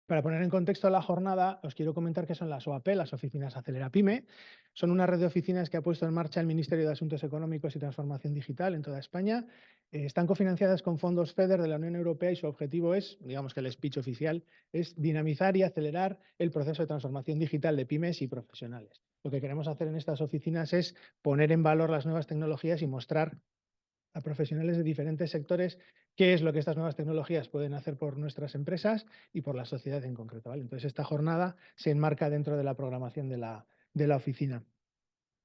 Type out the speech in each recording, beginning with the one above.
Para poner en contexto la jornada, os quiero comentar qué son las OAP, las Oficinas Acelera Pyme. Son una red de oficinas que ha puesto en marcha el Ministerio de Asuntos Económicos y Transformación Digital en toda España. Están cofinanciadas con fondos FEDER de la Unión Europea y su objetivo es, digamos que el speech oficial, es dinamizar y acelerar el proceso de transformación digital de pymes y profesionales. Lo que queremos hacer en estas oficinas es poner en valor las nuevas tecnologías y mostrar a profesionales de diferentes sectores qué es lo que estas nuevas tecnologías pueden hacer por nuestras empresas y por la sociedad en concreto, ¿vale? Entonces, esta jornada se enmarca dentro de la programación de la oficina.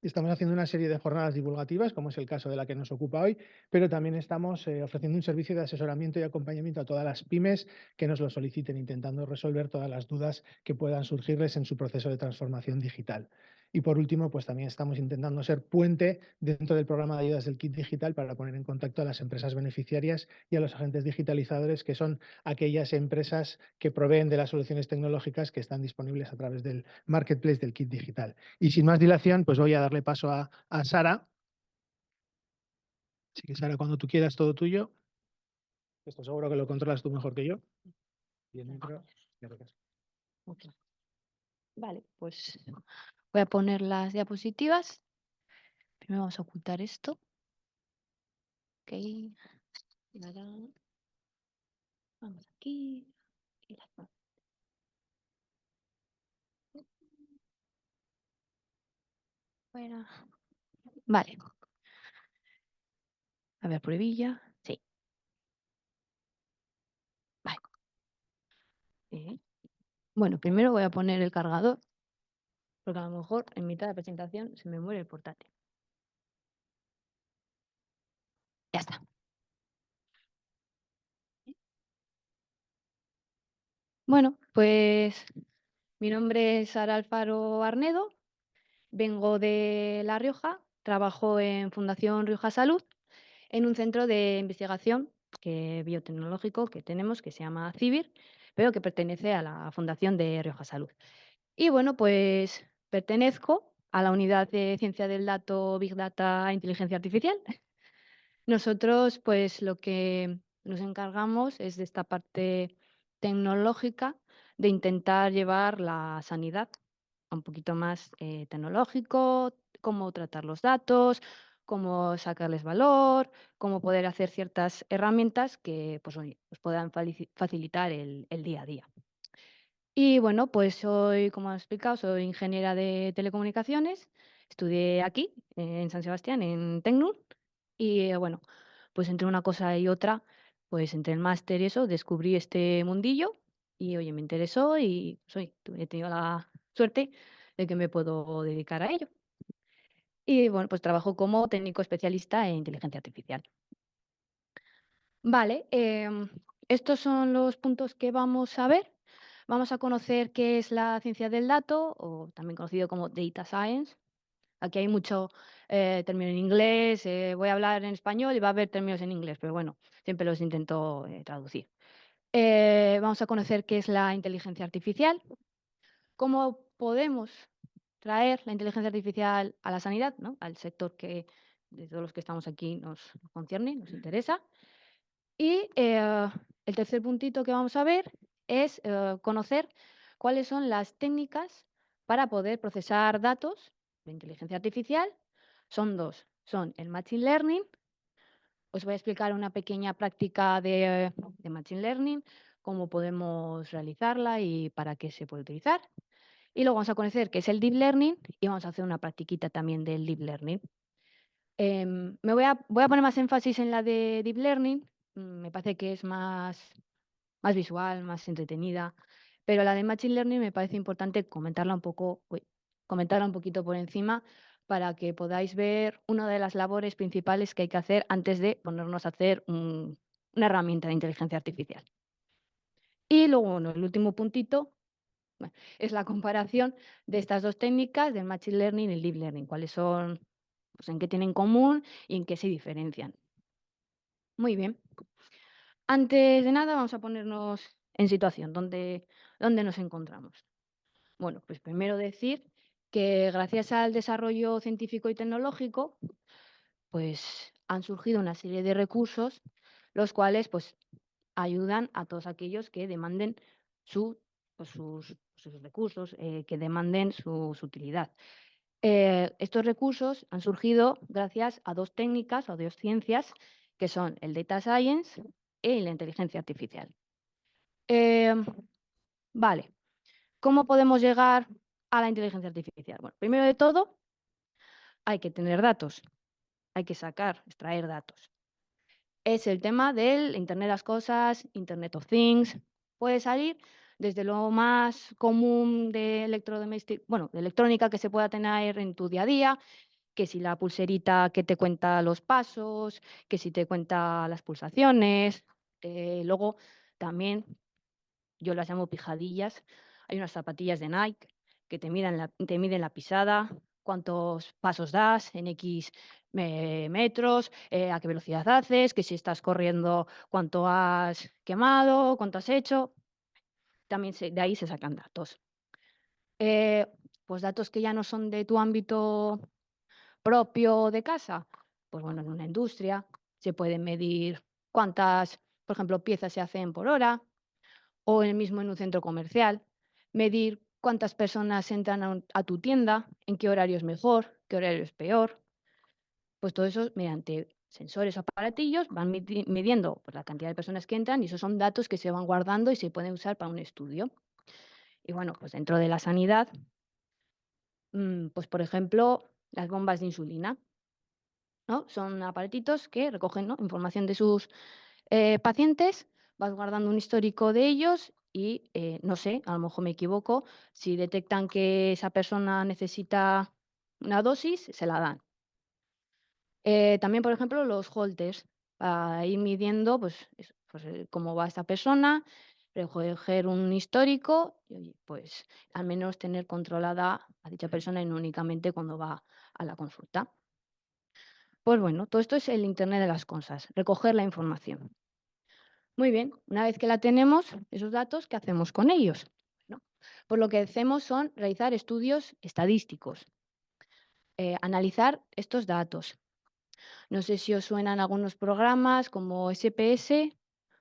Estamos haciendo una serie de jornadas divulgativas, como es el caso de la que nos ocupa hoy, pero también estamos ofreciendo un servicio de asesoramiento y acompañamiento a todas las pymes que nos lo soliciten, intentando resolver todas las dudas que puedan surgirles en su proceso de transformación digital. Y por último, pues también estamos intentando ser puente dentro del programa de ayudas del Kit Digital para poner en contacto a las empresas beneficiarias y a los agentes digitalizadores, que son aquellas empresas que proveen de las soluciones tecnológicas que están disponibles a través del marketplace del Kit Digital. Y sin más dilación, pues voy a darle paso a Sara. Así que, Sara, cuando tú quieras, todo tuyo. Esto seguro que lo controlas tú mejor que yo. Bien, micro. Ok. Vale, pues voy a poner las diapositivas. Primero vamos a ocultar esto. Ok. Y ahora vamos aquí. Y la- fuera. Vale. A ver, pruebilla. Sí. Vale. Bueno, primero voy a poner el cargador, porque a lo mejor en mitad de la presentación se me muere el portátil. Ya está. Bueno, pues mi nombre es Sara Alfaro Arnedo, vengo de La Rioja, trabajo en Fundación Rioja Salud, en un centro de investigación biotecnológico que tenemos, que se llama CIBIR, pero que pertenece a la Fundación de Rioja Salud. Y bueno, pues pertenezco a la unidad de ciencia del dato, Big Data e Inteligencia Artificial. Nosotros, pues lo que nos encargamos es de esta parte tecnológica, de intentar llevar la sanidad a un poquito más tecnológico, cómo tratar los datos, cómo sacarles valor, cómo poder hacer ciertas herramientas que pues, oye, nos puedan facilitar el día a día. Y bueno, pues soy, como he explicado, soy ingeniera de telecomunicaciones. Estudié aquí, en San Sebastián, en Tecnun. Y bueno, pues entre una cosa y otra, pues entre el máster y eso, descubrí este mundillo y oye, me interesó y pues, oye, he tenido la suerte de que me puedo dedicar a ello. Y bueno, pues trabajo como técnico especialista en inteligencia artificial. Vale, estos son los puntos que vamos a ver. Vamos a conocer qué es la ciencia del dato, o también conocido como Data Science. Aquí hay mucho término en inglés, voy a hablar en español y va a haber términos en inglés, pero bueno, siempre los intento traducir. Vamos a conocer qué es la inteligencia artificial, cómo podemos traer la inteligencia artificial a la sanidad, ¿no? Al sector que de todos los que estamos aquí nos concierne, nos interesa. Y el tercer puntito que vamos a ver es conocer cuáles son las técnicas para poder procesar datos de inteligencia artificial. Son dos, son el Machine Learning. Os voy a explicar una pequeña práctica de Machine Learning, cómo podemos realizarla y para qué se puede utilizar. Y luego vamos a conocer qué es el Deep Learning y vamos a hacer una practiquita también del Deep Learning. Voy a poner más énfasis en la de Deep Learning, me parece que es más visual, más entretenida, pero la de Machine Learning me parece importante comentarla un poquito por encima para que podáis ver una de las labores principales que hay que hacer antes de ponernos a hacer una herramienta de inteligencia artificial. Y luego, bueno, el último puntito bueno, es la comparación de estas dos técnicas, del Machine Learning y el Deep Learning, cuáles son, pues, en qué tienen en común y en qué se diferencian. Muy bien. Antes de nada, vamos a ponernos en situación, ¿dónde nos encontramos? Bueno, pues primero decir que gracias al desarrollo científico y tecnológico, pues han surgido una serie de recursos, los cuales pues ayudan a todos aquellos que demanden su pues, sus recursos que demanden su utilidad. Estos recursos han surgido gracias a dos técnicas o dos ciencias que son el data science y la inteligencia artificial. Em, vale, ¿cómo podemos llegar a la inteligencia artificial? Bueno, primero de todo, hay que tener datos, hay que extraer datos. Es el tema del Internet de las cosas, Internet of Things. Puede salir desde lo más común de bueno, de electrónica que se pueda tener en tu día a día, que si la pulserita que te cuenta los pasos, que si te cuenta las pulsaciones. Luego también yo las llamo pijadillas. Hay unas zapatillas de Nike que te miden la pisada, cuántos pasos das en X metros, a qué velocidad haces, que si estás corriendo, cuánto has quemado, cuánto has hecho. También de ahí se sacan datos. Eh, pues datos que ya no son de tu ámbito propio de casa. Pues bueno, en una industria se pueden medir cuántas, por ejemplo, piezas se hacen por hora, o mismo en un centro comercial, medir cuántas personas entran a tu tienda, en qué horario es mejor, qué horario es peor. Pues todo eso mediante sensores o aparatillos van midiendo pues, la cantidad de personas que entran y esos son datos que se van guardando y se pueden usar para un estudio. Y bueno, pues dentro de la sanidad, pues por ejemplo, las bombas de insulina, ¿no? Son aparatitos que recogen, ¿no?, información de sus pacientes, vas guardando un histórico de ellos y, no sé, a lo mejor me equivoco, si detectan que esa persona necesita una dosis, se la dan. También, por ejemplo, los holters, para ir midiendo pues, cómo va esta persona, recoger un histórico y, oye, pues al menos tener controlada a dicha persona y no únicamente cuando va a la consulta. Pues bueno, todo esto es el Internet de las cosas, recoger la información. Muy bien, una vez que la tenemos, esos datos, ¿qué hacemos con ellos? Bueno, pues lo que hacemos son realizar estudios estadísticos, analizar estos datos. No sé si os suenan algunos programas como SPS,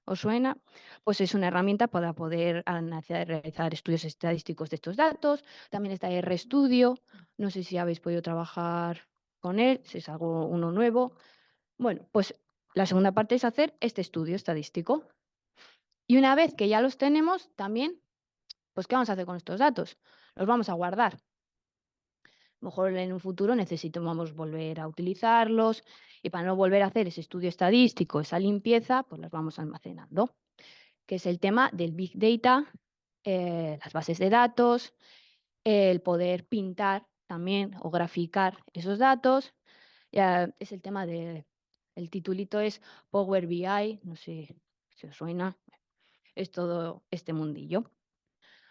¿os suena? Pues es una herramienta para poder realizar estudios estadísticos de estos datos. También está RStudio, no sé si habéis podido trabajar con él, si es algo uno nuevo. Bueno, pues la segunda parte es hacer este estudio estadístico. Y una vez que ya los tenemos, también, pues, ¿qué vamos a hacer con estos datos? Los vamos a guardar. A lo mejor en un futuro necesitamos volver a utilizarlos y para no volver a hacer ese estudio estadístico, esa limpieza, pues los vamos almacenando, que es el tema del Big Data, las bases de datos, el poder pintar también o graficar esos datos. Ya es el tema el titulito es Power BI, no sé si os suena, es todo este mundillo.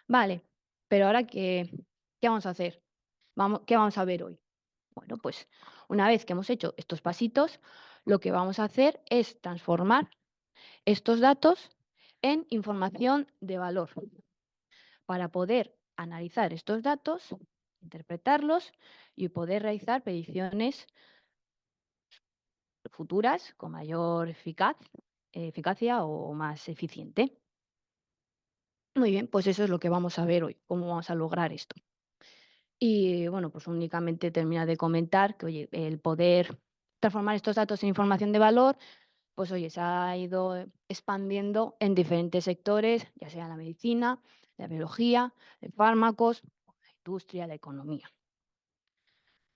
Vale, pero ahora ¿qué vamos a hacer? ¿Qué vamos a ver hoy? Bueno, pues una vez que hemos hecho estos pasitos, lo que vamos a hacer es transformar estos datos en información de valor para poder analizar estos datos, interpretarlos y poder realizar predicciones futuras con mayor eficacia o más eficiente. Muy bien, pues eso es lo que vamos a ver hoy, cómo vamos a lograr esto. Y bueno, pues únicamente termina de comentar que, oye, el poder transformar estos datos en información de valor, pues oye, se ha ido expandiendo en diferentes sectores, ya sea la medicina, la biología, de fármacos, la industria, la economía.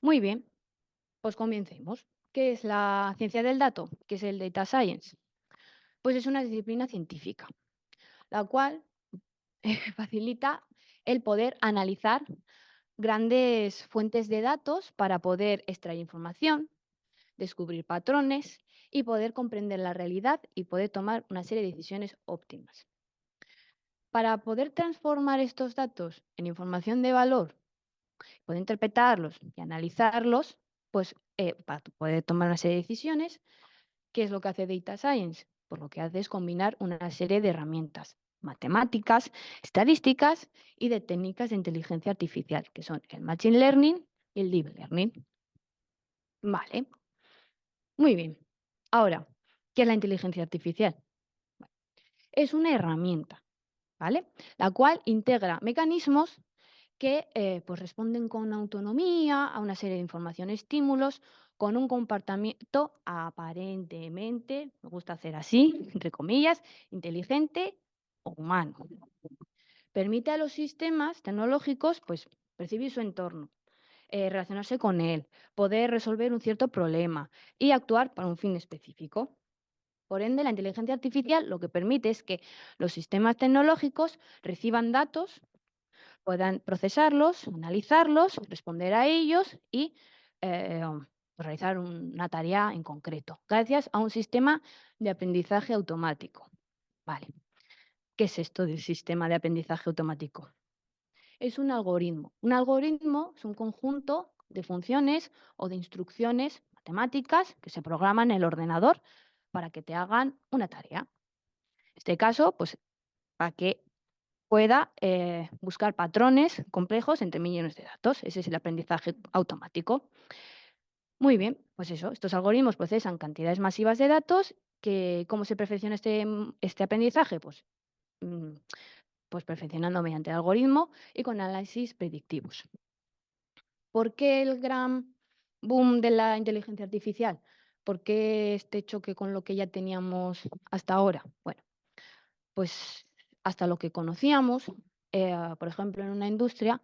Muy bien, pues comencemos. ¿Qué es la ciencia del dato? ¿Qué es el data science? Pues es una disciplina científica, la cual facilita el poder analizar grandes fuentes de datos para poder extraer información, descubrir patrones y poder comprender la realidad y poder tomar una serie de decisiones óptimas. Para poder transformar estos datos en información de valor, poder interpretarlos y analizarlos, pues para poder tomar una serie de decisiones, ¿qué es lo que hace Data Science? Pues lo que hace es combinar una serie de herramientas matemáticas, estadísticas y de técnicas de inteligencia artificial, que son el Machine Learning y el Deep Learning. Vale, muy bien. Ahora, ¿qué es la inteligencia artificial? Es una herramienta ¿vale? La cual integra mecanismos que pues responden con autonomía a una serie de información, estímulos, con un comportamiento aparentemente, me gusta hacer así, entre comillas, inteligente o humano. Permite a los sistemas tecnológicos pues, percibir su entorno, relacionarse con él, poder resolver un cierto problema y actuar para un fin específico. Por ende, la inteligencia artificial lo que permite es que los sistemas tecnológicos reciban datos, puedan procesarlos, analizarlos, responder a ellos y eh, realizar una tarea en concreto, gracias a un sistema de aprendizaje automático. Vale, ¿qué es esto del sistema de aprendizaje automático? Es un algoritmo. Un algoritmo es un conjunto de funciones o de instrucciones matemáticas que se programan en el ordenador para que te hagan una tarea. En este caso, pues para que pueda buscar patrones complejos entre millones de datos. Ese es el aprendizaje automático. Muy bien, pues eso, estos algoritmos procesan cantidades masivas de datos que, ¿cómo se perfecciona este aprendizaje? Mm, pues perfeccionando mediante el algoritmo y con análisis predictivos. ¿Por qué el gran boom de la inteligencia artificial? ¿Por qué este choque con lo que ya teníamos hasta ahora? Bueno, pues hasta lo que conocíamos, por ejemplo, en una industria,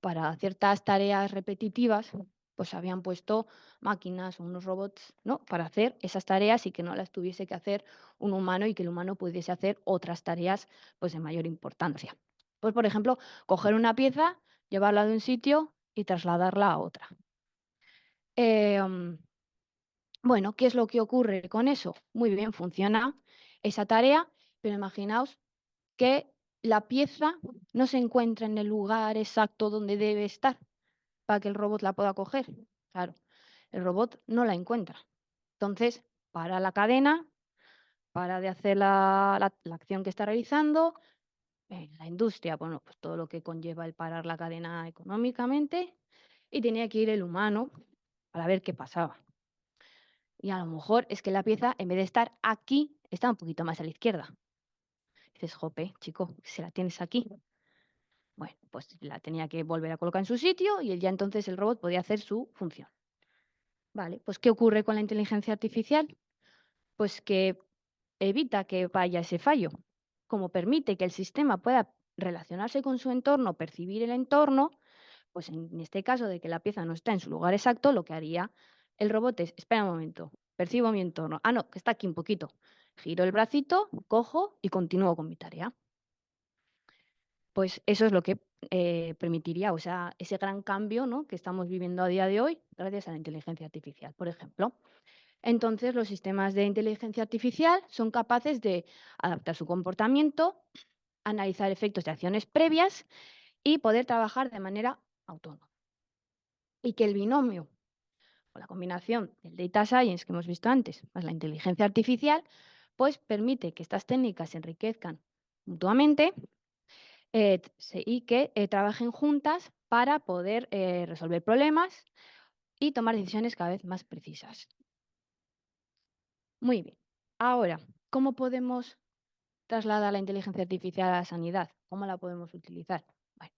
para ciertas tareas repetitivas, pues habían puesto máquinas o unos robots, ¿no? Para hacer esas tareas y que no las tuviese que hacer un humano y que el humano pudiese hacer otras tareas pues de mayor importancia. Pues, por ejemplo, coger una pieza, llevarla de un sitio y trasladarla a otra. Em, bueno, ¿qué es lo que ocurre con eso? Muy bien, funciona esa tarea, pero imaginaos que la pieza no se encuentra en el lugar exacto donde debe estar para que el robot la pueda coger. Claro, el robot no la encuentra. Entonces, para la cadena, para de hacer la acción que está realizando, en la industria, bueno, pues todo lo que conlleva el parar la cadena económicamente, y tenía que ir el humano para ver qué pasaba. Y a lo mejor es que la pieza, en vez de estar aquí, está un poquito más a la izquierda. Dices, jope, chico, si la tienes aquí. Bueno, pues la tenía que volver a colocar en su sitio y ya entonces el robot podía hacer su función. Vale, pues ¿qué ocurre con la inteligencia artificial? Pues que evita que vaya ese fallo. Como permite que el sistema pueda relacionarse con su entorno, percibir el entorno, pues en este caso de que la pieza no está en su lugar exacto, lo que haría el robot es, espera un momento, percibo mi entorno. Ah, no, que está aquí un poquito. Giro el bracito, cojo y continúo con mi tarea. Pues eso es lo que permitiría, o sea, ese gran cambio, ¿no?, que estamos viviendo a día de hoy gracias a la inteligencia artificial, por ejemplo. Entonces, los sistemas de inteligencia artificial son capaces de adaptar su comportamiento, analizar efectos de acciones previas y poder trabajar de manera autónoma. Y que el binomio o la combinación del data science que hemos visto antes, más la inteligencia artificial, pues permite que estas técnicas se enriquezcan mutuamente y que trabajen juntas para poder resolver problemas y tomar decisiones cada vez más precisas. Muy bien. Ahora, ¿cómo podemos trasladar la inteligencia artificial a la sanidad? ¿Cómo la podemos utilizar? Bueno,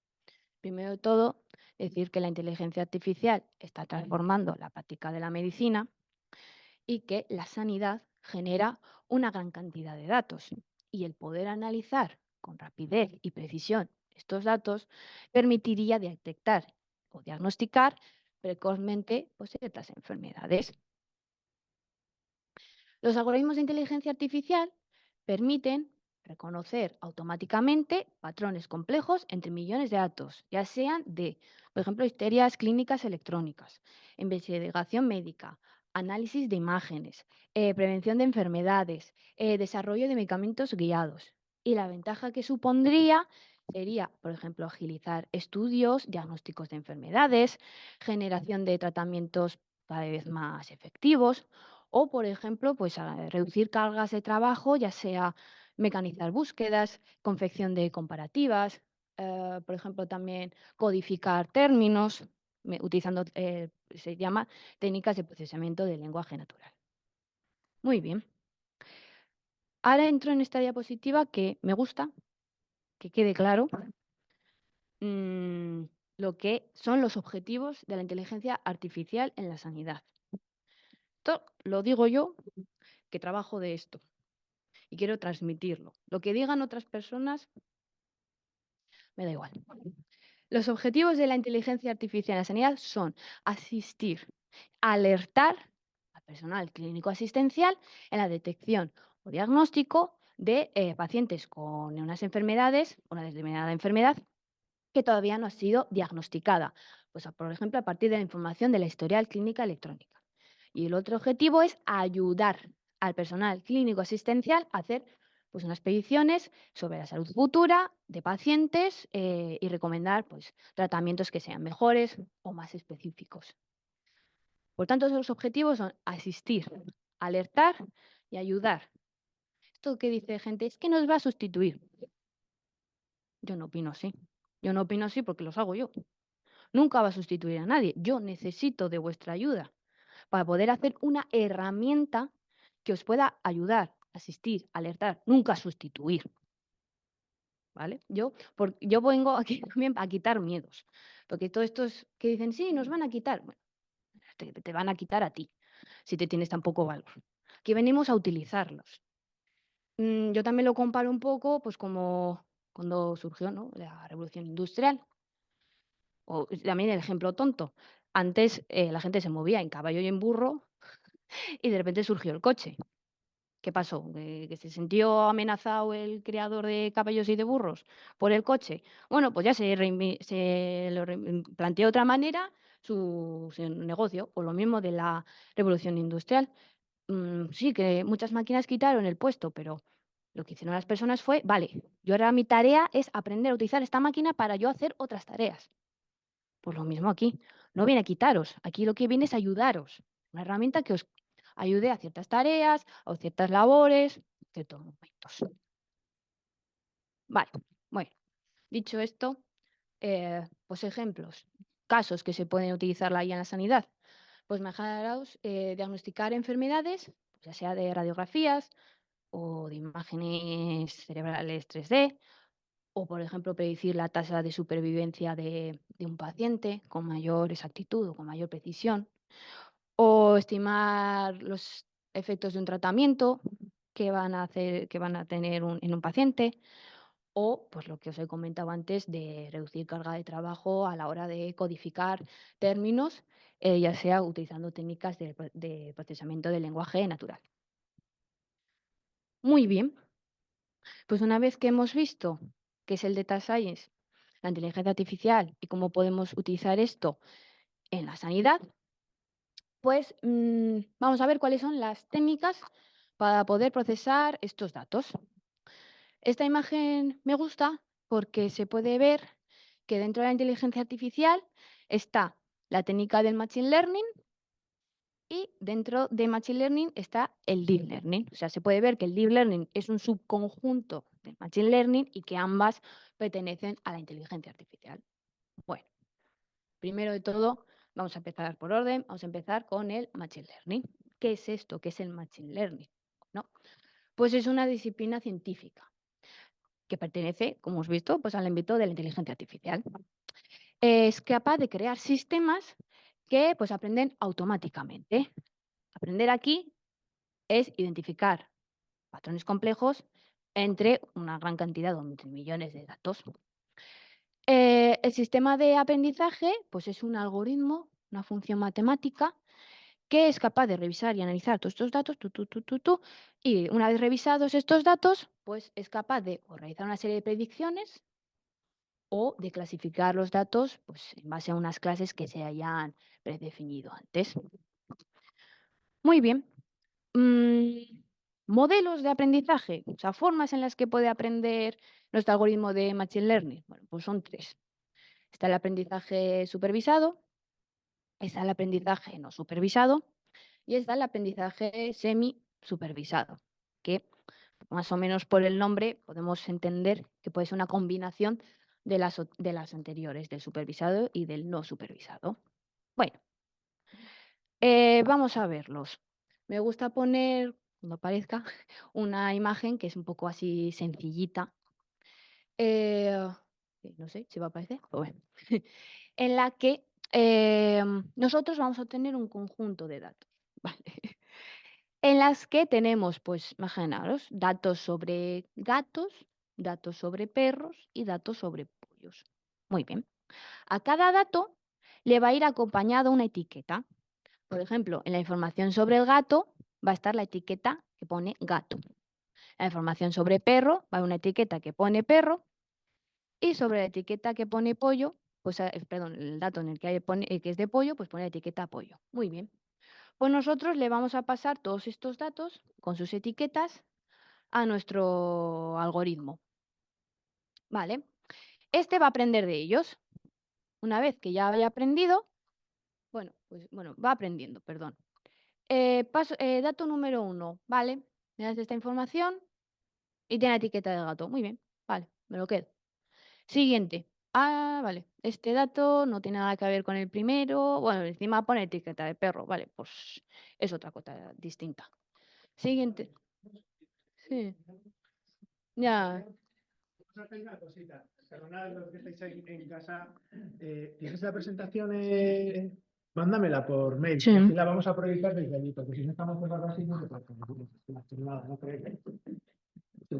primero de todo, decir que la inteligencia artificial está transformando la práctica de la medicina y que la sanidad genera una gran cantidad de datos. Y el poder analizar con rapidez y precisión estos datos permitiría detectar o diagnosticar precozmente pues, ciertas enfermedades. Los algoritmos de inteligencia artificial permiten reconocer automáticamente patrones complejos entre millones de datos, ya sean de, por ejemplo, historias clínicas electrónicas, investigación médica, análisis de imágenes, prevención de enfermedades, desarrollo de medicamentos guiados. Y la ventaja que supondría sería, por ejemplo, agilizar estudios, diagnósticos de enfermedades, generación de tratamientos cada vez más efectivos o, por ejemplo, pues reducir cargas de trabajo, ya sea mecanizar búsquedas, confección de comparativas, por ejemplo, también codificar términos, utilizando, se llama técnicas de procesamiento de lenguaje natural. Muy bien. Ahora entro en esta diapositiva que me gusta que quede claro mm, lo que son los objetivos de la inteligencia artificial en la sanidad. Esto lo digo yo, que trabajo de esto y quiero transmitirlo. Lo que digan otras personas me da igual. Los objetivos de la inteligencia artificial en la sanidad son asistir, alertar al personal clínico asistencial en la detección o diagnóstico de pacientes con unas enfermedades, una determinada enfermedad que todavía no ha sido diagnosticada, pues por ejemplo a partir de la información de la historial clínica electrónica. Y el otro objetivo es ayudar al personal clínico asistencial a hacer pues, unas peticiones sobre la salud futura de pacientes y recomendar pues, tratamientos que sean mejores o más específicos. Por tanto, los objetivos son asistir, alertar y ayudar. Esto que dice gente es que nos va a sustituir. Yo no opino así. Yo no opino así porque los hago yo. Nunca va a sustituir a nadie. Yo necesito de vuestra ayuda para poder hacer una herramienta que os pueda ayudar, asistir, alertar, nunca sustituir, ¿vale? Yo vengo aquí también a quitar miedos, porque todos estos que dicen, sí, nos van a quitar, bueno, te van a quitar a ti, si te tienes tan poco valor. Aquí venimos a utilizarlos. Yo también lo comparo un poco, pues como cuando surgió, ¿no?, la revolución industrial, o también el ejemplo tonto. Antes la gente se movía en caballo y en burro y de repente surgió el coche. ¿Qué pasó? ¿Que se sintió amenazado el criador de caballos y de burros por el coche? Bueno, pues ya se lo planteó de otra manera su negocio, o lo mismo de la revolución industrial. Sí, que muchas máquinas quitaron el puesto, pero lo que hicieron las personas fue, vale, yo ahora mi tarea es aprender a utilizar esta máquina para yo hacer otras tareas. Pues lo mismo aquí, no viene a quitaros, aquí lo que viene es ayudaros, una herramienta que os ayude a ciertas tareas o ciertas labores, ciertos momentos. Vale, bueno, dicho esto, pues ejemplos, casos que se pueden utilizar la IA en la sanidad. Pues imaginaos diagnosticar enfermedades, pues ya sea de radiografías o de imágenes cerebrales 3D, o por ejemplo predecir la tasa de supervivencia de un paciente con mayor exactitud o con mayor precisión, o estimar los efectos de un tratamiento que van a tener en un paciente, o pues lo que os he comentado antes de reducir carga de trabajo a la hora de codificar términos, ya sea utilizando técnicas de procesamiento del lenguaje natural. Muy bien, pues una vez que hemos visto qué es el data science, la inteligencia artificial y cómo podemos utilizar esto en la sanidad, pues vamos a ver cuáles son las técnicas para poder procesar estos datos. Esta imagen me gusta porque se puede ver que dentro de la inteligencia artificial está la técnica del Machine Learning y dentro de Machine Learning está el Deep Learning. O sea, se puede ver que el Deep Learning es un subconjunto del Machine Learning y que ambas pertenecen a la inteligencia artificial. Bueno, primero de todo, vamos a empezar por orden, vamos a empezar con el Machine Learning. ¿Qué es esto? ¿Qué es el Machine Learning? ¿No? Pues es una disciplina científica que pertenece, como hemos visto, pues al ámbito de la inteligencia artificial. Es capaz de crear sistemas que pues aprenden automáticamente. Aprender aquí es identificar patrones complejos entre una gran cantidad de millones de datos. El sistema de aprendizaje pues es un algoritmo, una función matemática que es capaz de revisar y analizar todos estos datos, y una vez revisados estos datos, pues es capaz de o realizar una serie de predicciones o de clasificar los datos pues, en base a unas clases que se hayan predefinido antes. Muy bien. Modelos de aprendizaje, o sea, formas en las que puede aprender nuestro algoritmo de Machine Learning. Bueno, pues son tres. Está el aprendizaje supervisado, está el aprendizaje no supervisado y está el aprendizaje semi-supervisado, que más o menos por el nombre podemos entender que puede ser una combinación de las anteriores, del supervisado y del no supervisado. Bueno, vamos a verlos. Me gusta poner, cuando aparezca, una imagen que es un poco así sencillita. eh, sí, no sé si va a aparecer, pero bueno, en la que nosotros vamos a tener un conjunto de datos, ¿vale? En las que tenemos, pues, imaginaros, datos sobre gatos, datos sobre perros y datos sobre pollos. Muy bien. A cada dato le va a ir acompañado una etiqueta. Por ejemplo, en la información sobre el gato va a estar la etiqueta que pone gato. La información sobre perro va a una etiqueta que pone perro y sobre la etiqueta que pone pollo, pues, perdón, el dato en el que, que es de pollo, pues pone la etiqueta pollo. Muy bien. Pues nosotros le vamos a pasar todos estos datos con sus etiquetas a nuestro algoritmo, ¿vale? Este va a aprender de ellos. Una vez que ya haya aprendido, bueno, pues bueno, va aprendiendo, perdón. Dato número uno, ¿vale? Me das esta información y tiene la etiqueta de gato. Muy bien, vale, me lo quedo. Siguiente. Ah, vale. Este dato no tiene nada que ver con el primero. Bueno, encima pone etiqueta de perro. Vale, pues es otra cosa distinta. Siguiente. Sí, ya. Vamos a hacer una cosita. Perdonad los que estáis ahí en casa. ¿Tienes la presentación? Mándamela por mail. Sí. Y así la vamos a proyectar desde allí, porque si no estamos cerrados así, no se puede hacer nada, ¿no crees? Sí.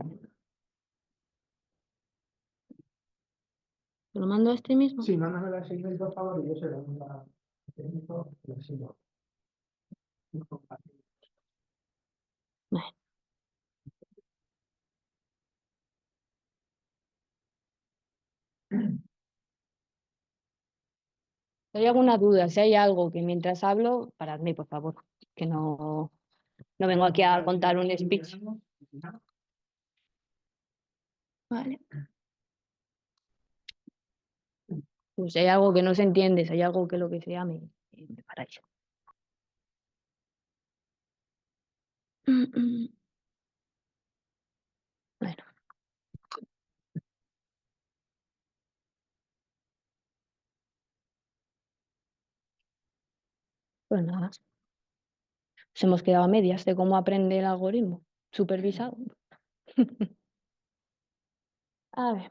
¿Te lo mando a este mismo? Sí, mándamela así, por favor, y yo se lo mando a técnico y así lo compartimos. Vale. Si hay alguna duda, si hay algo que mientras hablo, paradme, por favor, que no vengo aquí a contar un speech. Vale. Pues si hay algo que no se entiende, si hay algo que lo que sea, me paráis. Bueno, pues nada, nos hemos quedado a medias de cómo aprende el algoritmo supervisado. A ver.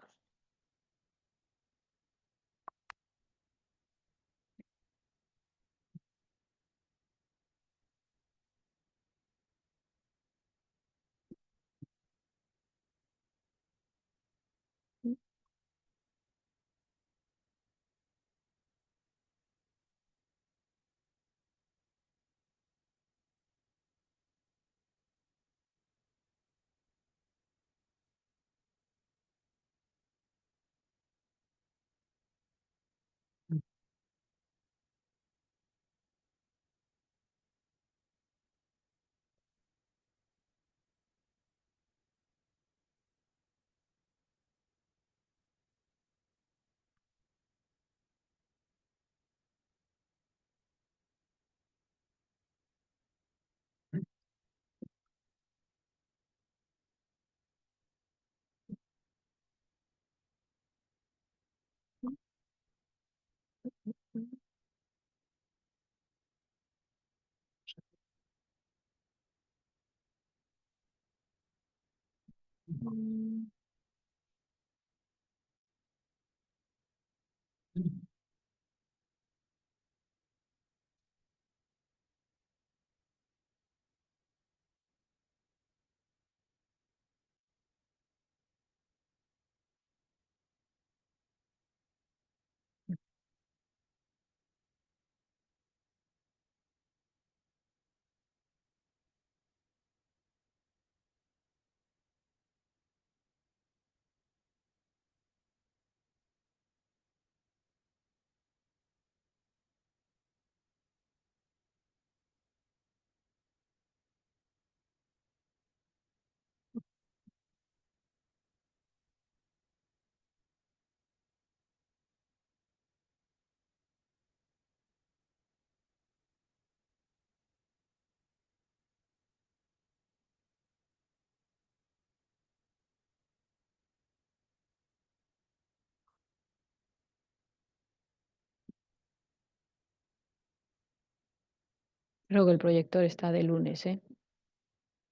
Creo que el proyector está de lunes, ¿eh?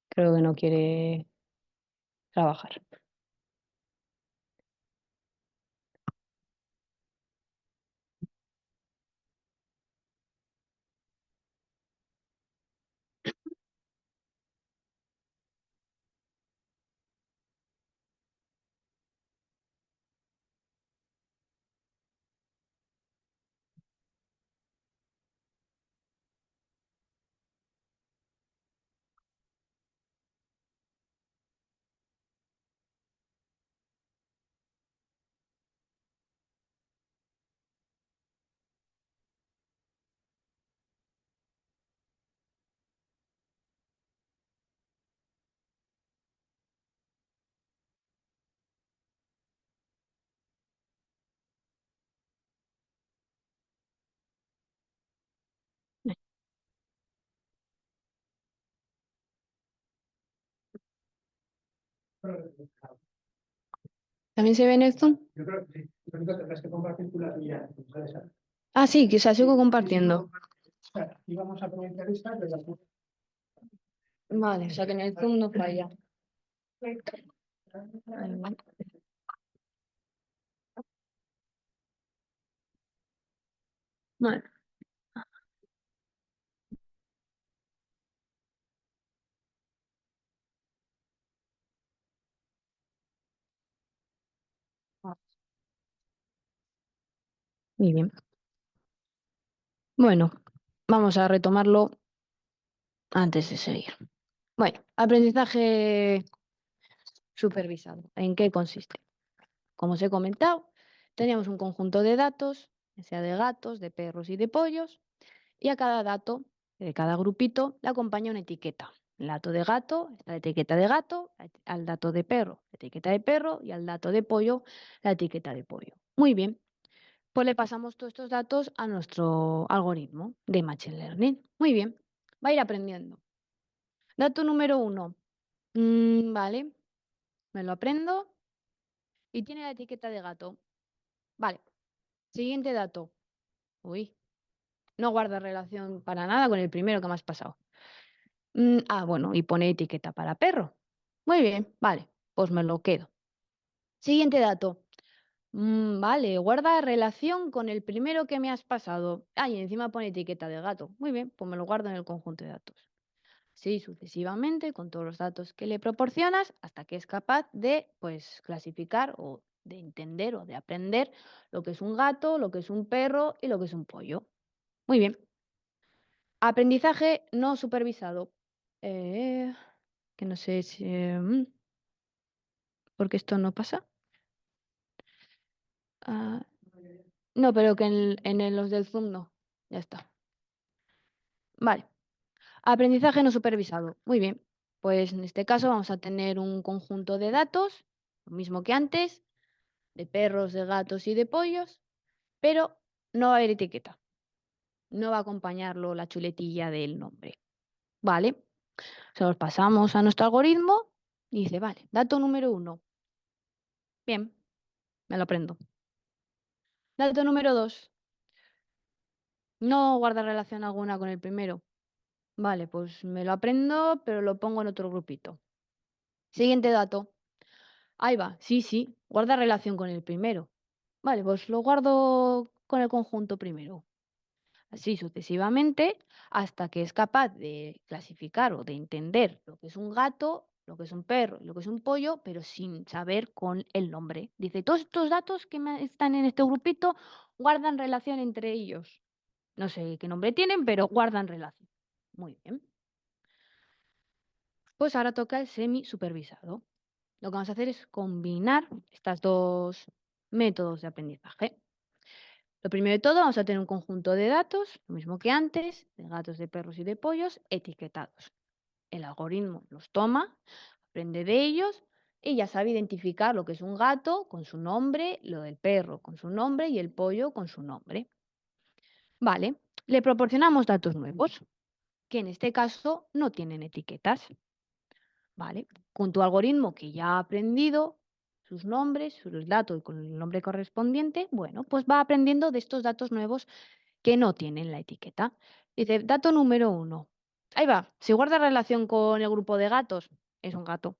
Creo que no quiere trabajar. ¿También se ve en el Zoom? Yo creo que sí. Lo único que tendrás que compartir tú la tuya. Ah, sí, que o sea, sigo compartiendo. Y vamos a aprovechar esta, pero Vale, o sea que en el Zoom no falla. Ahí va. Vale. Muy bien. Bueno, vamos a retomarlo antes de seguir. Bueno, aprendizaje supervisado. ¿En qué consiste? Como os he comentado, teníamos un conjunto de datos, ya sea de gatos, de perros y de pollos, y a cada dato, de cada grupito, le acompaña una etiqueta. El dato de gato, está la etiqueta de gato, al dato de perro, la etiqueta de perro, y al dato de pollo, la etiqueta de pollo. Muy bien, pues le pasamos todos estos datos a nuestro algoritmo de Machine Learning. Muy bien, va a ir aprendiendo. Dato número 1. Vale, me lo aprendo y tiene la etiqueta de gato. Vale, siguiente dato. Uy, no guarda relación para nada con el primero que me has pasado. Bueno, y pone etiqueta para perro. Muy bien, vale, pues me lo quedo. Siguiente dato. Vale, guarda relación con el primero que me has pasado. Y encima pone etiqueta de gato. Muy bien, pues me lo guardo en el conjunto de datos. Sí, sucesivamente, con todos los datos que le proporcionas, hasta que es capaz de, pues, clasificar o de entender o de aprender lo que es un gato, lo que es un perro y lo que es un pollo. Muy bien. Aprendizaje no supervisado. Eh, que no sé si... ¿por qué esto no pasa? Ah, no, pero que en los del Zoom no. Ya está. Vale. Aprendizaje no supervisado. Muy bien. Pues en este caso vamos a tener un conjunto de datos, lo mismo que antes, de perros, de gatos y de pollos, pero no va a haber etiqueta. No va a acompañarlo la chuletilla del nombre. Vale. Se los pasamos a nuestro algoritmo y dice, vale, dato número 1. Bien, me lo aprendo. Dato número 2. No guarda relación alguna con el primero. Vale, pues me lo aprendo, pero lo pongo en otro grupito. Siguiente dato. Ahí va, sí, sí, guarda relación con el primero. Vale, pues lo guardo con el conjunto primero. Así sucesivamente, hasta que es capaz de clasificar o de entender lo que es un gato, lo que es un perro y lo que es un pollo, pero sin saber con el nombre. Dice, todos estos datos que están en este grupito guardan relación entre ellos. No sé qué nombre tienen, pero guardan relación. Muy bien. Pues ahora toca el semi-supervisado. Lo que vamos a hacer es combinar estos dos métodos de aprendizaje. Lo primero de todo, vamos a tener un conjunto de datos, lo mismo que antes, de gatos, de perros y de pollos, etiquetados. El algoritmo los toma, aprende de ellos y ya sabe identificar lo que es un gato con su nombre, lo del perro con su nombre y el pollo con su nombre. Vale, le proporcionamos datos nuevos, que en este caso no tienen etiquetas. ¿Vale? Con tu algoritmo que ya ha aprendido sus nombres, sus datos y con el nombre correspondiente, bueno, pues va aprendiendo de estos datos nuevos que no tienen la etiqueta. Dice, dato número 1. Ahí va, si guarda relación con el grupo de gatos, es un gato.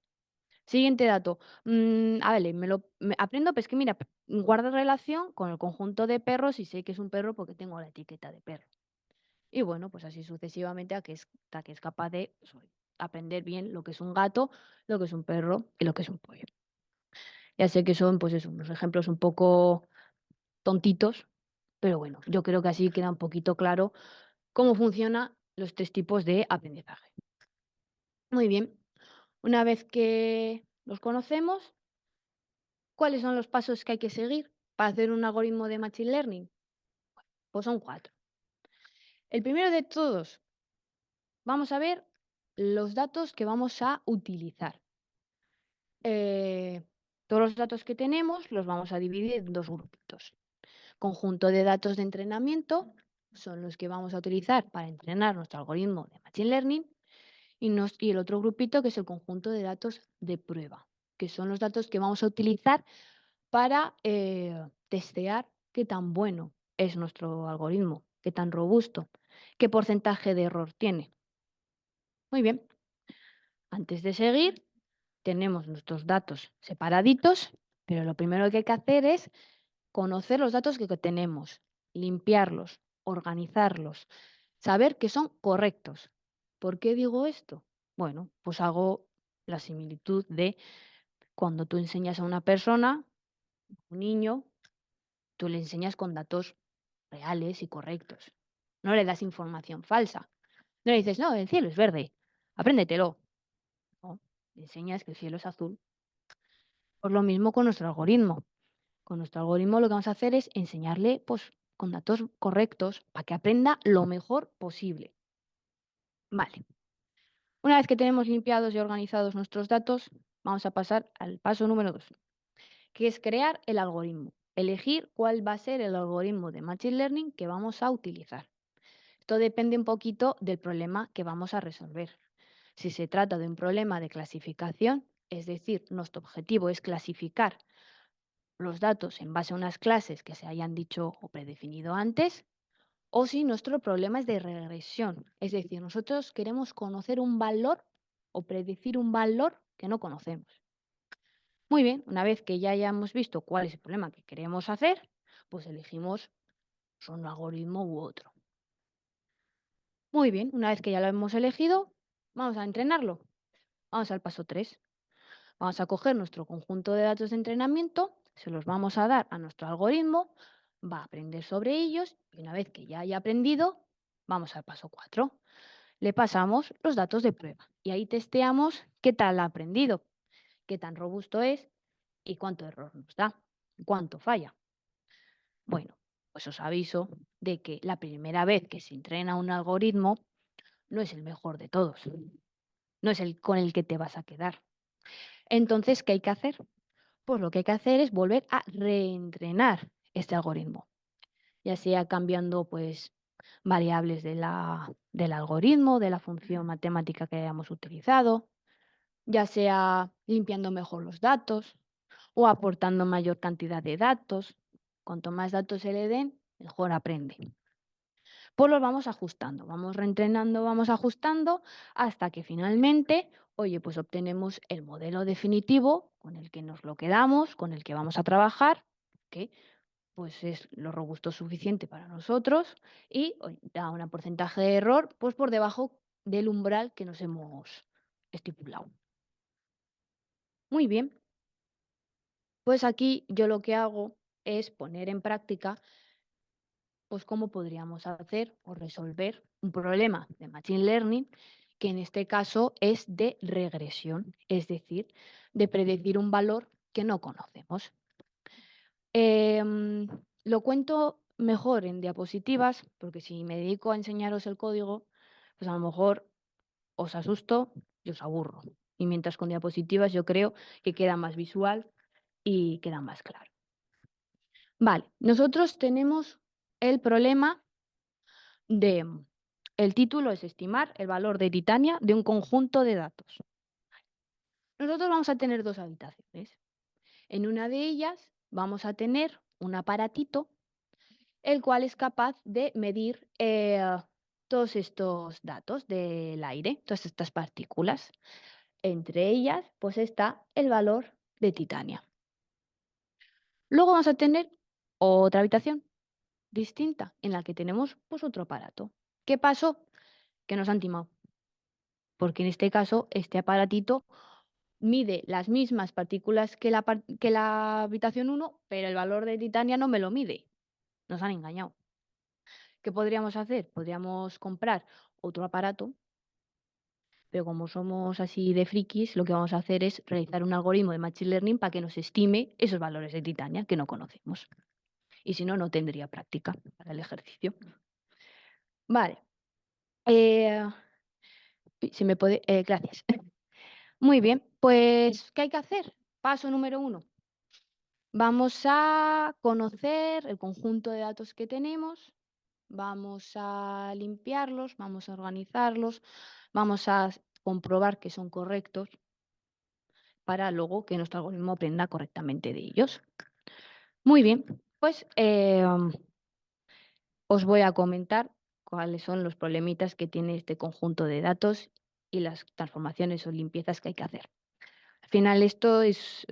Siguiente dato. Vale, me aprendo, pues que mira, guarda relación con el conjunto de perros y sé que es un perro porque tengo la etiqueta de perro. Y bueno, pues así sucesivamente hasta que es capaz de aprender bien lo que es un gato, lo que es un perro y lo que es un pollo. Ya sé que son, pues eso, unos ejemplos un poco tontitos, pero bueno, yo creo que así queda un poquito claro cómo funcionan los tres tipos de aprendizaje. Muy bien, una vez que los conocemos, ¿cuáles son los pasos que hay que seguir para hacer un algoritmo de Machine Learning? Pues son cuatro. El primero de todos, vamos a ver los datos que vamos a utilizar. Todos los datos que tenemos los vamos a dividir en dos grupitos. Conjunto de datos de entrenamiento son los que vamos a utilizar para entrenar nuestro algoritmo de Machine Learning y el otro grupito que es el conjunto de datos de prueba. que son los datos que vamos a utilizar para testear qué tan bueno es nuestro algoritmo, qué tan robusto, qué porcentaje de error tiene. Muy bien, antes de seguir, tenemos nuestros datos separaditos, pero lo primero que hay que hacer es conocer los datos que tenemos, limpiarlos, organizarlos, saber que son correctos. ¿Por qué digo esto? Bueno, pues hago la similitud de cuando tú enseñas a una persona, un niño, tú le enseñas con datos reales y correctos. No le das información falsa. No le dices, no, el cielo es verde, apréndetelo. No, le enseñas que el cielo es azul. Pues lo mismo con nuestro algoritmo. Con nuestro algoritmo lo que vamos a hacer es enseñarle pues, con datos correctos para que aprenda lo mejor posible. Vale. Una vez que tenemos limpiados y organizados nuestros datos, vamos a pasar al paso número 2, que es crear el algoritmo. Elegir cuál va a ser el algoritmo de Machine Learning que vamos a utilizar. Esto depende un poquito del problema que vamos a resolver. Si se trata de un problema de clasificación, es decir, nuestro objetivo es clasificar los datos en base a unas clases que se hayan dicho o predefinido antes, o si nuestro problema es de regresión, es decir, nosotros queremos conocer un valor o predecir un valor que no conocemos. Muy bien, una vez que ya hayamos visto cuál es el problema que queremos hacer, pues elegimos un algoritmo u otro. Muy bien, una vez que ya lo hemos elegido, vamos a entrenarlo. Vamos al paso 3. Vamos a coger nuestro conjunto de datos de entrenamiento, se los vamos a dar a nuestro algoritmo, va a aprender sobre ellos y una vez que ya haya aprendido, vamos al paso 4. Le pasamos los datos de prueba y ahí testeamos qué tal ha aprendido, qué tan robusto es y cuánto error nos da, cuánto falla. Bueno, pues os aviso de que la primera vez que se entrena un algoritmo no es el mejor de todos, no es el con el que te vas a quedar. Entonces, ¿qué hay que hacer? Pues lo que hay que hacer es volver a reentrenar este algoritmo, ya sea cambiando pues variables del algoritmo, de la función matemática que hayamos utilizado, ya sea limpiando mejor los datos o aportando mayor cantidad de datos. Cuanto más datos se le den, mejor aprende. Pues los vamos ajustando, vamos reentrenando, vamos ajustando hasta que finalmente, oye, pues obtenemos el modelo definitivo con el que nos lo quedamos, con el que vamos a trabajar, que pues es lo robusto suficiente para nosotros y oye, da un porcentaje de error pues por debajo del umbral que nos hemos estipulado. Muy bien, pues aquí yo lo que hago es poner en práctica pues cómo podríamos hacer o resolver un problema de Machine Learning, que en este caso es de regresión, es decir, de predecir un valor que no conocemos. Em, lo cuento mejor en diapositivas, porque si me dedico a enseñaros el código, pues a lo mejor os asusto y os aburro. Y mientras con diapositivas yo creo que queda más visual y queda más claro. Vale, nosotros tenemos el problema de el título es estimar el valor de Titania de un conjunto de datos. Nosotros vamos a tener dos habitaciones. En una de ellas vamos a tener un aparatito, el cual es capaz de medir todos estos datos del aire, todas estas partículas. Entre ellas, pues está el valor de Titania. Luego vamos a tener otra habitación distinta en la que tenemos pues otro aparato. ¿Qué pasó? Que nos han timado. Porque en este caso, este aparatito mide las mismas partículas que que la habitación uno, pero el valor de Titania no me lo mide. Nos han engañado. ¿Qué podríamos hacer? Podríamos comprar otro aparato, pero como somos así de frikis, lo que vamos a hacer es realizar un algoritmo de Machine Learning para que nos estime esos valores de Titania que no conocemos. Y si no, no tendría práctica para el ejercicio. Vale. Eh, si me puede, gracias. Muy bien, pues, ¿qué hay que hacer? Paso número 1. Vamos a conocer el conjunto de datos que tenemos, vamos a limpiarlos, vamos a organizarlos, vamos a comprobar que son correctos. para luego que nuestro algoritmo aprenda correctamente de ellos. Muy bien, pues os voy a comentar cuáles son los problemitas que tiene este conjunto de datos y las transformaciones o limpiezas que hay que hacer. Al final esto es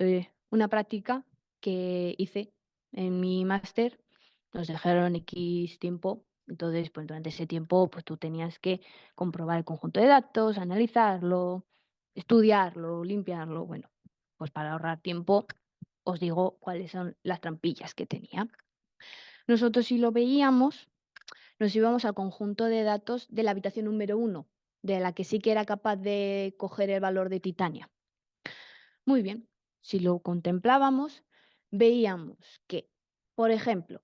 una práctica que hice en mi máster. Nos dejaron X tiempo, entonces pues durante ese tiempo pues tú tenías que comprobar el conjunto de datos, analizarlo, estudiarlo, limpiarlo. Bueno, pues para ahorrar tiempo os digo cuáles son las trampillas que tenía. Nosotros si lo veíamos, nos íbamos al conjunto de datos de la habitación número uno, de la que sí que era capaz de coger el valor de Titania. Muy bien, si lo contemplábamos, veíamos que, por ejemplo,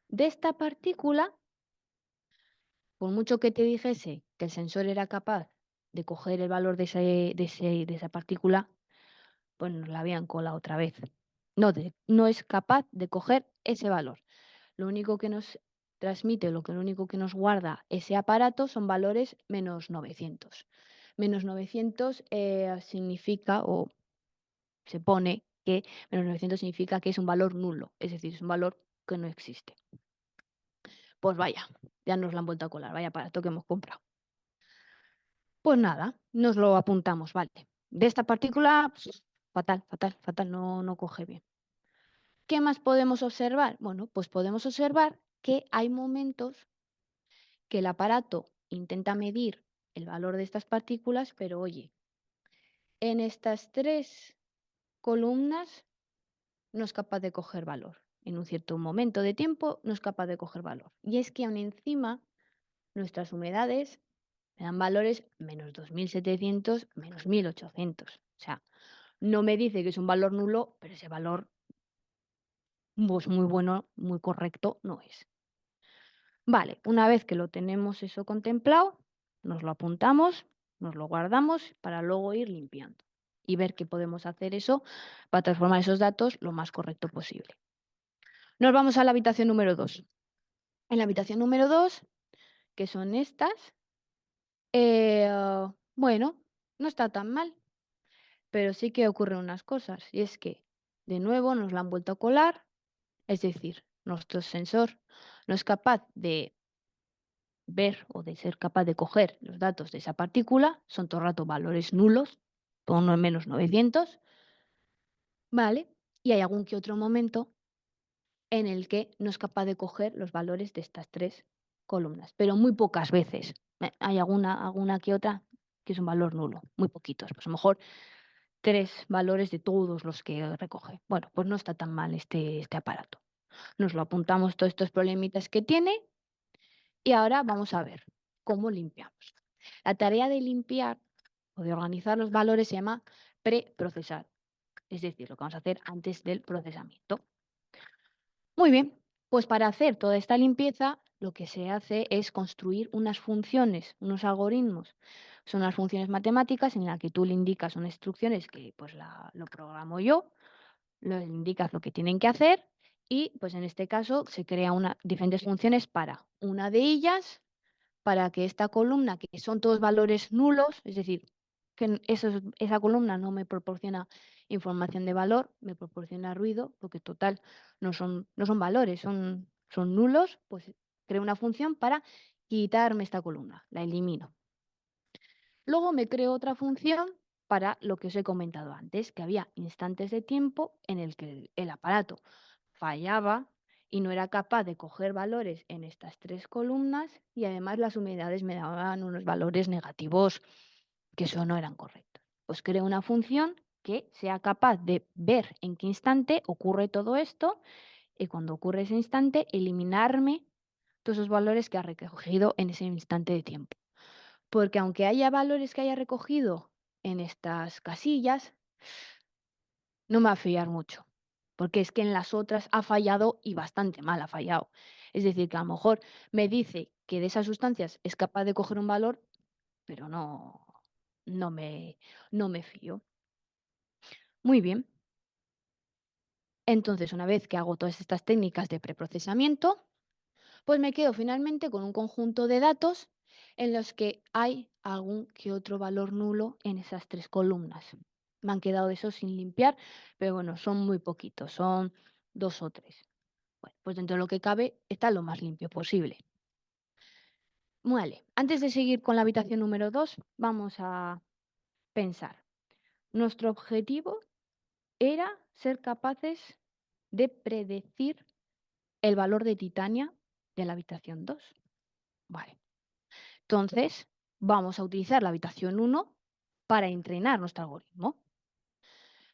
de esta partícula, por mucho que te dijese que el sensor era capaz de coger el valor de esa partícula, pues nos la habían colado otra vez. No es capaz de coger ese valor. Lo único que nos transmite, lo único que nos guarda ese aparato son valores menos 900. Menos 900 significa, o se pone que menos 900 significa que es un valor nulo, es decir, es un valor que no existe. Pues vaya, ya nos lo han vuelto a colar, vaya aparato que hemos comprado. Pues nada, nos lo apuntamos, vale. De esta partícula, fatal, fatal, fatal, no coge bien. ¿Qué más podemos observar? Bueno, pues podemos observar que hay momentos que el aparato intenta medir el valor de estas partículas, pero oye, en estas tres columnas no es capaz de coger valor. En un cierto momento de tiempo no es capaz de coger valor. Y es que aún encima nuestras humedades me dan valores menos 2700, menos 1800. O sea, no me dice que es un valor nulo, pero ese valor pues muy bueno, muy correcto no es. Vale, una vez que lo tenemos eso contemplado, nos lo apuntamos, nos lo guardamos para luego ir limpiando y ver qué podemos hacer eso para transformar esos datos lo más correcto posible. Nos vamos a la habitación número 2. En la habitación número 2, que son estas, bueno, no está tan mal, pero sí que ocurren unas cosas, y es que de nuevo nos la han vuelto a colar, es decir, nuestro sensor no es capaz de ver o de ser capaz de coger los datos de esa partícula, son todo el rato valores nulos, por uno en menos 900, ¿vale? Y hay algún que otro momento en el que no es capaz de coger los valores de estas tres columnas, pero muy pocas veces. Hay alguna que otra que es un valor nulo, muy poquitos, pues a lo mejor tres valores de todos los que recoge. Bueno, pues no está tan mal este aparato. Nos lo apuntamos todos estos problemitas que tiene y ahora vamos a ver cómo limpiamos. La tarea de limpiar o de organizar los valores se llama preprocesar, es decir, lo que vamos a hacer antes del procesamiento. Muy bien, pues para hacer toda esta limpieza, lo que se hace es construir unas funciones, unos algoritmos. Son unas funciones matemáticas en las que tú le indicas unas instrucciones que pues lo programo yo, le indicas lo que tienen que hacer y pues en este caso se crea diferentes funciones para una de ellas para que esta columna, que son todos valores nulos, es decir, que esa columna no me proporciona información de valor, me proporciona ruido, porque total no son valores, son nulos, pues creo una función para quitarme esta columna, la elimino. Luego me creo otra función para lo que os he comentado antes, que había instantes de tiempo en el que el aparato fallaba y no era capaz de coger valores en estas tres columnas y además las humedades me daban unos valores negativos que eso no eran correctos. Pues creo una función que sea capaz de ver en qué instante ocurre todo esto y cuando ocurre ese instante eliminarme todos esos valores que ha recogido en ese instante de tiempo. Porque aunque haya valores que haya recogido en estas casillas, no me va a fiar mucho, porque es que en las otras ha fallado y bastante mal ha fallado. Es decir, que a lo mejor me dice que de esas sustancias es capaz de coger un valor, pero no me, no me fío. Muy bien. Entonces, una vez que hago todas estas técnicas de preprocesamiento, pues me quedo finalmente con un conjunto de datos en los que hay algún que otro valor nulo en esas tres columnas. Me han quedado de esos sin limpiar, pero bueno, son muy poquitos, son 2 o 3. Bueno, pues dentro de lo que cabe está lo más limpio posible. Vale, antes de seguir con la habitación número 2, vamos a pensar. Nuestro objetivo era ser capaces de predecir el valor de titania de la habitación 2. Vale, entonces vamos a utilizar la habitación 1 para entrenar nuestro algoritmo.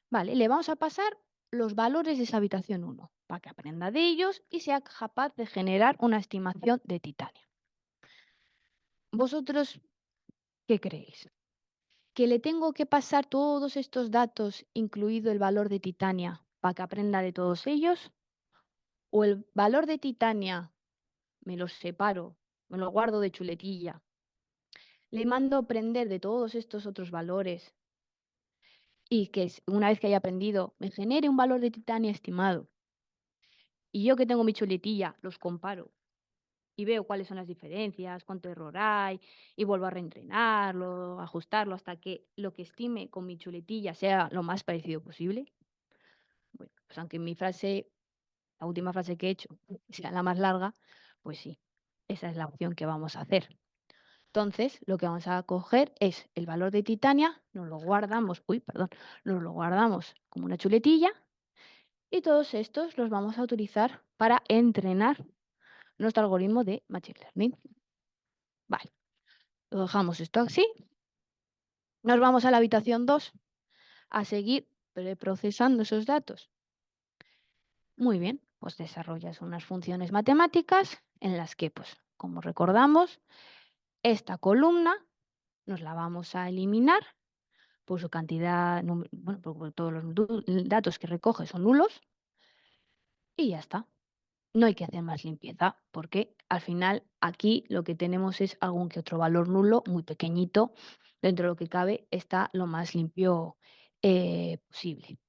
Vale, le vamos a pasar los valores de esa habitación 1 para que aprenda de ellos y sea capaz de generar una estimación de titanio. ¿Vosotros qué creéis? ¿Que le tengo que pasar todos estos datos, incluido el valor de titania, para que aprenda de todos ellos? ¿O el valor de titania me los separo, me lo guardo de chuletilla, le mando aprender de todos estos otros valores y que una vez que haya aprendido me genere un valor de titania estimado? Y yo que tengo mi chuletilla, los comparo y veo cuáles son las diferencias, cuánto error hay, y vuelvo a reentrenarlo, ajustarlo hasta que lo que estime con mi chuletilla sea lo más parecido posible. Bueno, pues aunque mi frase, la última frase que he hecho, sea la más larga, pues sí, esa es la opción que vamos a hacer. Entonces, lo que vamos a coger es el valor de titania, nos lo guardamos, nos lo guardamos como una chuletilla y todos estos los vamos a utilizar para entrenar nuestro algoritmo de Machine Learning. Vale, lo dejamos esto así. Nos vamos a la habitación 2 a seguir preprocesando esos datos. Muy bien, pues desarrollas unas funciones matemáticas en las que, pues, como recordamos, esta columna nos la vamos a eliminar por su cantidad, bueno, por todos los datos que recoge son nulos y ya está. No hay que hacer más limpieza porque al final aquí lo que tenemos es algún que otro valor nulo muy pequeñito. Dentro de lo que cabe está lo más limpio posible.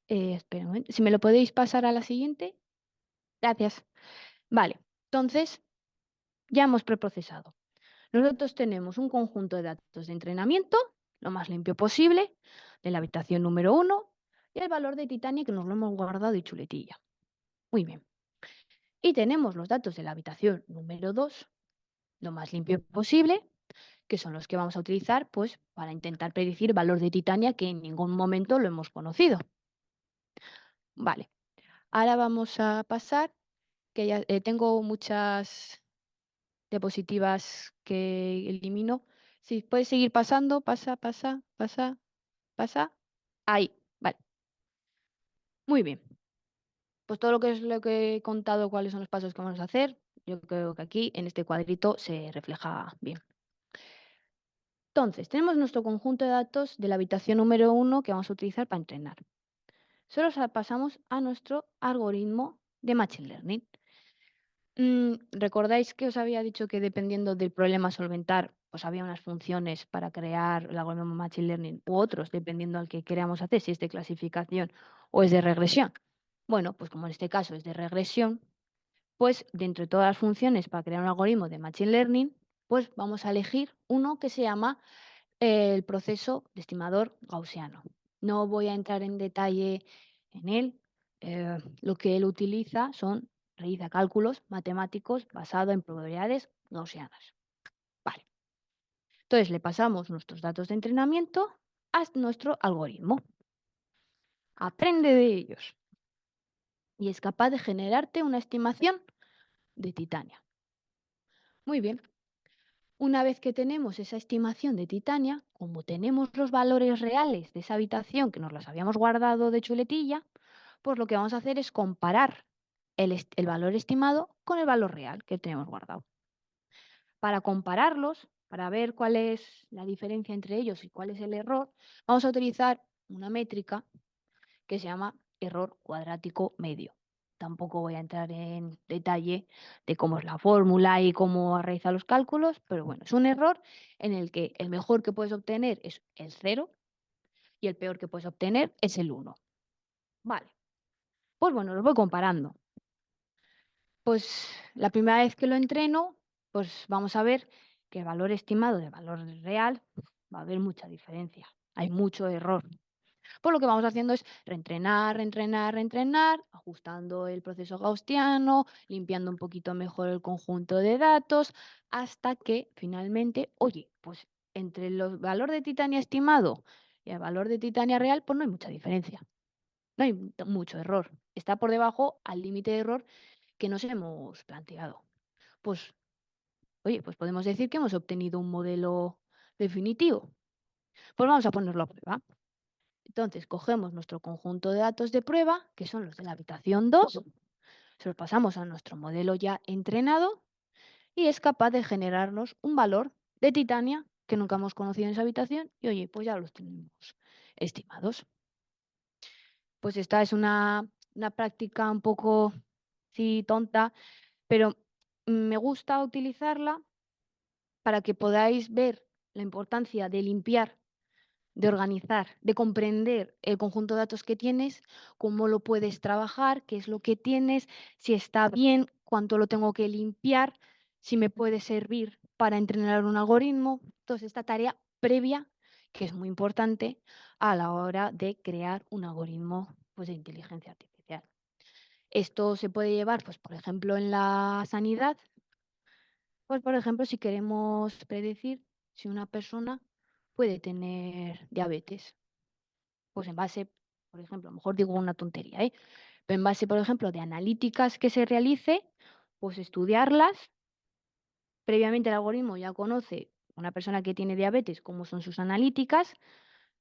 Espera un momento. Si me lo podéis pasar a la siguiente. Gracias. Vale, entonces ya hemos preprocesado. Nosotros tenemos un conjunto de datos de entrenamiento, lo más limpio posible, de la habitación número 1 y el valor de titanio que nos lo hemos guardado y chuletilla. Muy bien. Y tenemos los datos de la habitación número 2, lo más limpio posible, que son los que vamos a utilizar pues, para intentar predecir valor de titania que en ningún momento lo hemos conocido. Vale, ahora vamos a pasar, que ya tengo muchas diapositivas que elimino. Si puedes seguir pasando, pasa. Ahí, vale. Muy bien. Pues todo lo que es lo que he contado, cuáles son los pasos que vamos a hacer, yo creo que aquí en este cuadrito se refleja bien. Entonces, tenemos nuestro conjunto de datos de la habitación número 1 que vamos a utilizar para entrenar. Solo pasamos a nuestro algoritmo de Machine Learning. ¿Recordáis que os había dicho que dependiendo del problema a solventar, pues había unas funciones para crear el algoritmo Machine Learning u otros, dependiendo al que queramos hacer, si es de clasificación o es de regresión? Bueno, pues como en este caso es de regresión, pues dentro de todas las funciones para crear un algoritmo de Machine Learning, pues vamos a elegir uno que se llama el proceso de estimador gaussiano. No voy a entrar en detalle en él. Lo que él utiliza realiza cálculos matemáticos basados en probabilidades gaussianas. Vale. Entonces le pasamos nuestros datos de entrenamiento a nuestro algoritmo. Aprende de ellos y es capaz de generarte una estimación de titania. Muy bien. Una vez que tenemos esa estimación de titania, como tenemos los valores reales de esa habitación que nos los habíamos guardado de chuletilla, pues lo que vamos a hacer es comparar el valor estimado con el valor real que tenemos guardado. Para compararlos, para ver cuál es la diferencia entre ellos y cuál es el error, vamos a utilizar una métrica que se llama error cuadrático medio. Tampoco voy a entrar en detalle de cómo es la fórmula y cómo realiza los cálculos, pero bueno, es un error en el que el mejor que puedes obtener es el 0 y el peor que puedes obtener es el 1. Vale, pues bueno, los voy comparando. Pues la primera vez que lo entreno, pues vamos a ver que el valor estimado del valor real va a haber mucha diferencia. Hay mucho error. Pues lo que vamos haciendo es reentrenar, reentrenar, reentrenar, ajustando el proceso gaussiano, limpiando un poquito mejor el conjunto de datos, hasta que finalmente, oye, pues entre el valor de Titania estimado y el valor de Titania real, pues no hay mucha diferencia, no hay mucho error. Está por debajo al límite de error que nos hemos planteado. Pues, oye, pues podemos decir que hemos obtenido un modelo definitivo. Pues vamos a ponerlo a prueba. Entonces, cogemos nuestro conjunto de datos de prueba, que son los de la habitación 2, se los pasamos a nuestro modelo ya entrenado y es capaz de generarnos un valor de Titania que nunca hemos conocido en esa habitación y oye, pues ya los tenemos estimados. Pues esta es una práctica un poco, sí, tonta, pero me gusta utilizarla para que podáis ver la importancia de limpiar, de organizar, de comprender el conjunto de datos que tienes, cómo lo puedes trabajar, qué es lo que tienes, si está bien, cuánto lo tengo que limpiar, si me puede servir para entrenar un algoritmo. Entonces, esta tarea previa, que es muy importante a la hora de crear un algoritmo, pues, de inteligencia artificial. Esto se puede llevar, pues, por ejemplo, en la sanidad, pues, por ejemplo, si queremos predecir si una persona puede tener diabetes. Pues en base, por ejemplo, a lo mejor digo una tontería, ¿eh? Pero en base, por ejemplo, de analíticas que se realice, pues estudiarlas. Previamente el algoritmo ya conoce una persona que tiene diabetes, cómo son sus analíticas,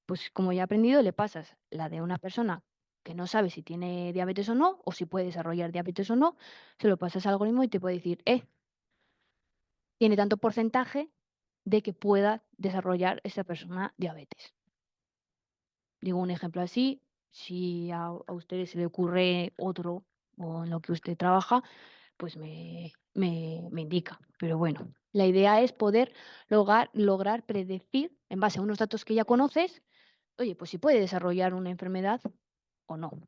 pues como ya he aprendido, le pasas la de una persona que no sabe si tiene diabetes o no, o si puede desarrollar diabetes o no, se lo pasas al algoritmo y te puede decir, tiene tanto porcentaje de que pueda desarrollar esa persona diabetes. Digo un ejemplo así, si a ustedes se le ocurre otro o en lo que usted trabaja, pues me indica. Pero bueno, la idea es poder lograr predecir, en base a unos datos que ya conoces, oye, pues si puede desarrollar una enfermedad o no.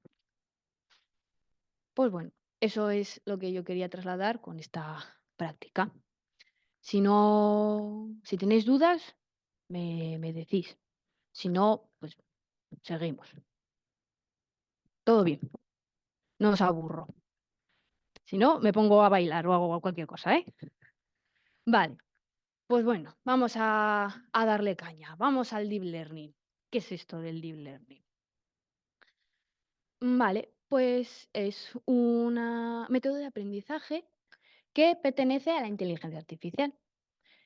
Pues bueno, eso es lo que yo quería trasladar con esta práctica. Si no, si tenéis dudas, me decís. Si no, pues seguimos. Todo bien, no os aburro. Si no, me pongo a bailar o hago cualquier cosa, ¿eh? Vale, pues bueno, vamos a darle caña. Vamos al deep learning. ¿Qué es esto del deep learning? Vale, pues es un método de aprendizaje que pertenece a la inteligencia artificial.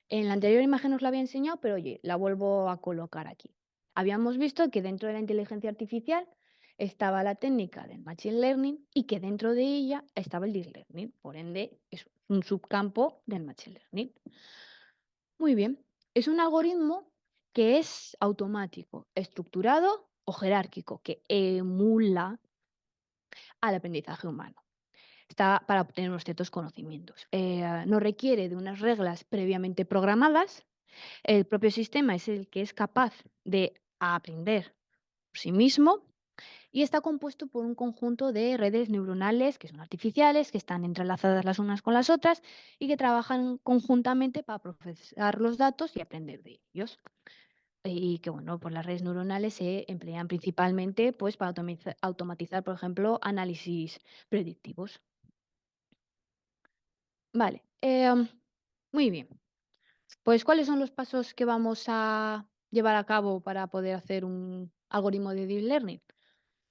En la anterior imagen os la había enseñado, pero oye, la vuelvo a colocar aquí. Habíamos visto que dentro de la inteligencia artificial estaba la técnica del machine learning y que dentro de ella estaba el deep learning. Por ende, es un subcampo del machine learning. Muy bien. Es un algoritmo que es automático, estructurado o jerárquico, que emula al aprendizaje humano. Está para obtener unos ciertos conocimientos. No requiere de unas reglas previamente programadas. El propio sistema es el que es capaz de aprender por sí mismo y está compuesto por un conjunto de redes neuronales que son artificiales, que están entrelazadas las unas con las otras y que trabajan conjuntamente para procesar los datos y aprender de ellos. Y que bueno, pues las redes neuronales se emplean principalmente pues, para automatizar, por ejemplo, análisis predictivos. Vale, muy bien. Pues, ¿cuáles son los pasos que vamos a llevar a cabo para poder hacer un algoritmo de deep learning?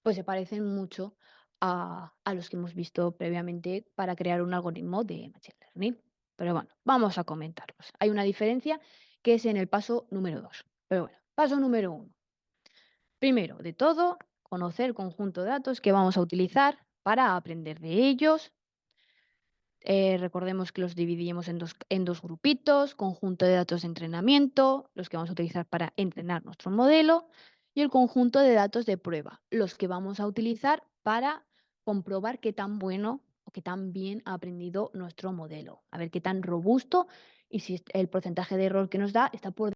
Pues se parecen mucho a los que hemos visto previamente para crear un algoritmo de machine learning. Pero bueno, vamos a comentarlos. Hay una diferencia que es en el paso número 2. Pero bueno, paso número 1. Primero de todo, conocer el conjunto de datos que vamos a utilizar para aprender de ellos. Recordemos que los dividimos en dos grupitos, conjunto de datos de entrenamiento, los que vamos a utilizar para entrenar nuestro modelo, y el conjunto de datos de prueba, los que vamos a utilizar para comprobar qué tan bueno o qué tan bien ha aprendido nuestro modelo, a ver qué tan robusto y si el porcentaje de error que nos da está por